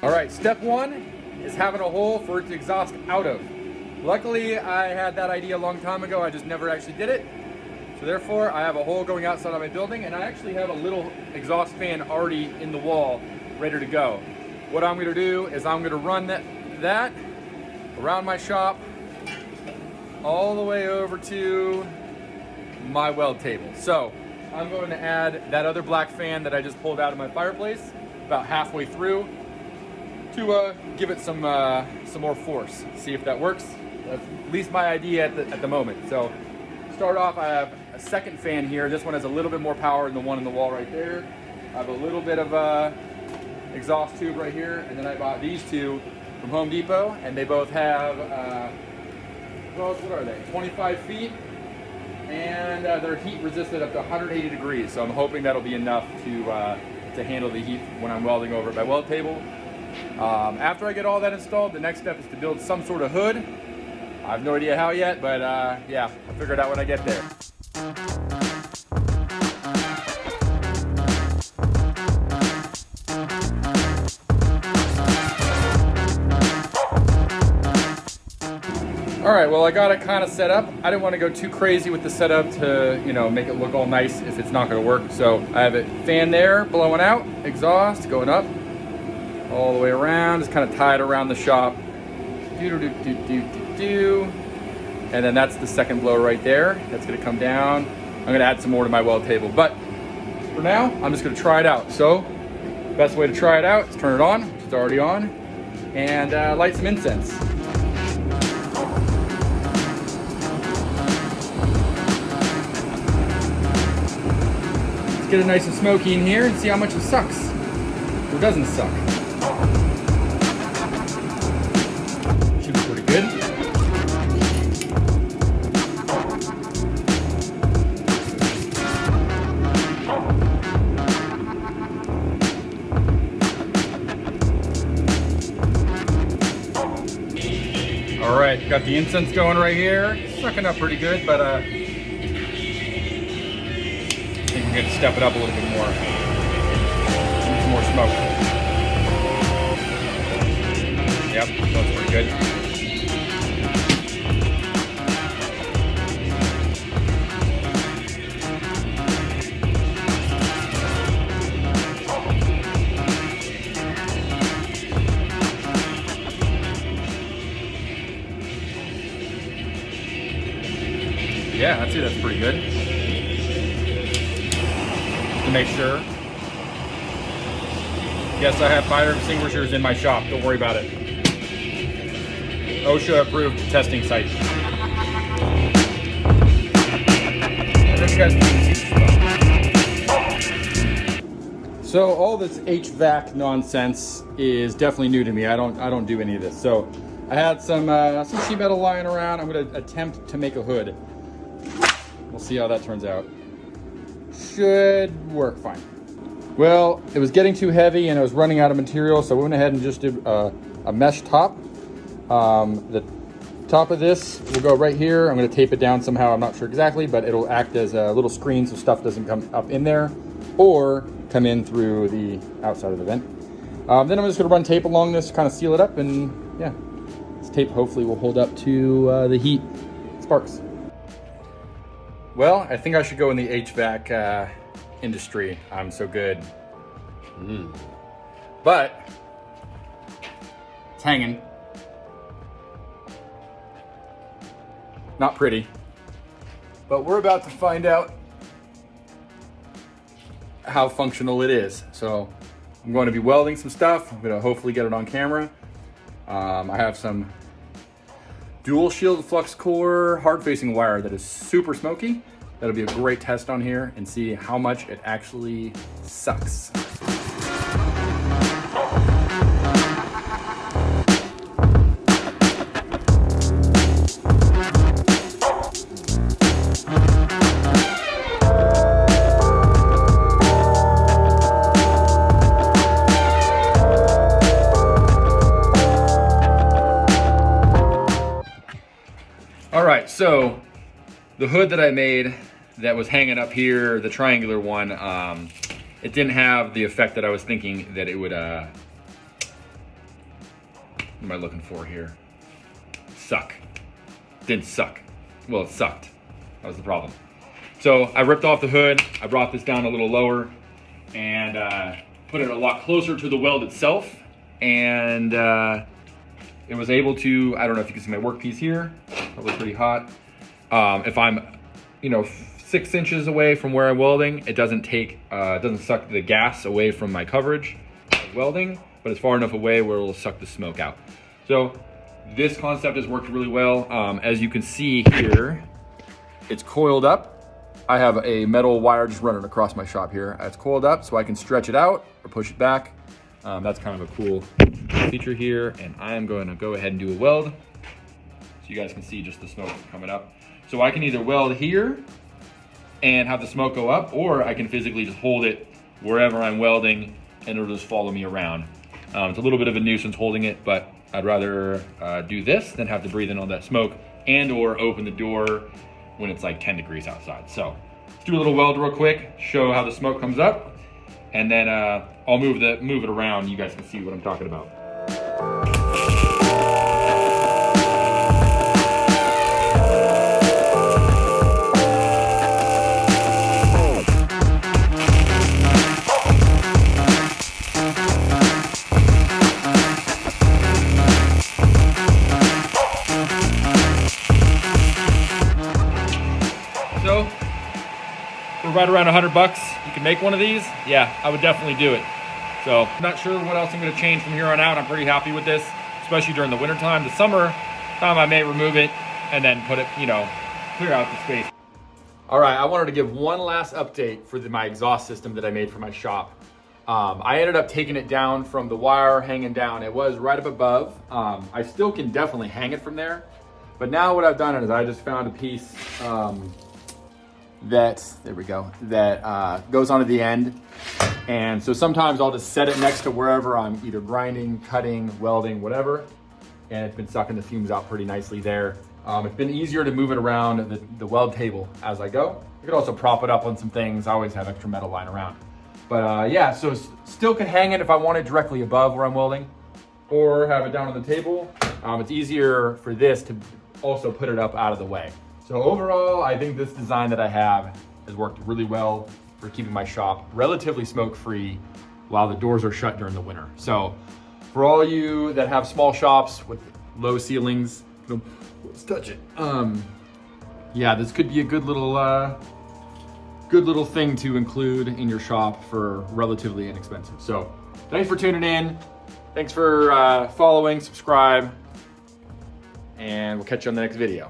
All right, step one is having a hole for it to exhaust out of. Luckily, I had that idea a long time ago. I just never actually did it. So therefore, I have a hole going outside of my building, and I actually have a little exhaust fan already in the wall, ready to go. What I'm gonna do is I'm gonna run that around my shop, all the way over to my weld table. So I'm going to add that other black fan that I just pulled out of my fireplace about halfway through to give it some more force. See if that works. That's at least my idea at the moment. So start off, I have a second fan here. This one has a little bit more power than the one in the wall right there. I have a little bit of exhaust tube right here, and then I bought these two from Home Depot, and they both have, well, what are they, 25 feet, and they're heat resistant up to 180 degrees, so I'm hoping that'll be enough to handle the heat when I'm welding over at my weld table. After I get all that installed, the next step is to build some sort of hood. I have no idea how yet, but yeah, I'll figure it out when I get there. All right, well, I got it kind of set up. I didn't want to go too crazy with the setup to, make it look all nice if it's not going to work. So I have it fan there blowing out, exhaust going up all the way around. It's kind of tied around the shop. And then that's the second blow right there. That's going to come down. I'm going to add some more to my weld table. But for now, I'm just going to try it out. So best way to try it out is turn it on. It's already on. And light some incense. Get it nice and smoky in here and see how much it sucks or doesn't suck. Should be pretty good. All right, got the incense going right here. It's sucking up pretty good, but I think we're gonna step it up a little bit more. Need some more smoke. Yep, that's pretty good. Yeah, I'd say that's pretty good. To make sure. Yes, I have fire extinguishers in my shop. Don't worry about it. OSHA approved testing site. So all this HVAC nonsense is definitely new to me. I don't do any of this. So I had some sheet metal lying around. I'm going to attempt to make a hood. We'll see how that turns out. Should work fine. Well, it was getting too heavy and I was running out of material, so I went ahead and just did a mesh top. The top of this will go right here. I'm going to tape it down somehow. I'm not sure exactly, but it'll act as a little screen so stuff doesn't come up in there or come in through the outside of the vent. Then I'm just going to run tape along this to kind of seal it up, and yeah, this tape hopefully will hold up to the heat sparks. Well, I think I should go in the HVAC industry. I'm so good. But it's hanging. Not pretty. But we're about to find out how functional it is. So I'm going to be welding some stuff. I'm going to hopefully get it on camera. I have some dual shield flux core hard facing wire that is super smoky. That'll be a great test on here and see how much it actually sucks. All right, so the hood that I made that was hanging up here, the triangular one, it didn't have the effect that I was thinking that it would What am I looking for here? Suck. Didn't suck. Well, it sucked. That was the problem. So I ripped off the hood. I brought this down a little lower and put it a lot closer to the weld itself. And it was able to, I don't know if you can see my workpiece here, probably pretty hot. If I'm, 6 inches away from where I'm welding, it doesn't suck the gas away from my coverage of welding, but it's far enough away where it will suck the smoke out. So this concept has worked really well. As you can see here, it's coiled up. I have a metal wire just running across my shop here. It's coiled up so I can stretch it out or push it back. That's kind of a cool feature here. And I am going to go ahead and do a weld so you guys can see just the smoke coming up. So I can either weld here and have the smoke go up, or I can physically just hold it wherever I'm welding and it'll just follow me around. It's a little bit of a nuisance holding it, but I'd rather do this than have to breathe in all that smoke and or open the door when it's like 10 degrees outside. So let's do a little weld real quick, show how the smoke comes up, and then I'll move it around. You guys can see what I'm talking about. So, for right around $100, you can make one of these. Yeah, I would definitely do it. So, I'm not sure what else I'm gonna change from here on out. I'm pretty happy with this, especially during the winter time. The summer time, I may remove it and then put it, clear out the space. All right, I wanted to give one last update for my exhaust system that I made for my shop. I ended up taking it down from the wire hanging down. It was right up above. I still can definitely hang it from there. But now what I've done is I just found a piece that goes onto the end. And so sometimes I'll just set it next to wherever I'm either grinding, cutting, welding, whatever. And it's been sucking the fumes out pretty nicely there. It's been easier to move it around the weld table as I go. You could also prop it up on some things. I always have extra metal lying around. But yeah, so still could hang it if I wanted directly above where I'm welding, or have it down on the table. It's easier for this to also put it up out of the way. So overall, I think this design that I have has worked really well for keeping my shop relatively smoke-free while the doors are shut during the winter. So for all you that have small shops with low ceilings, let's touch it. Yeah, this could be a good little thing to include in your shop for relatively inexpensive. So thanks for tuning in. Thanks for following, subscribe, and we'll catch you on the next video.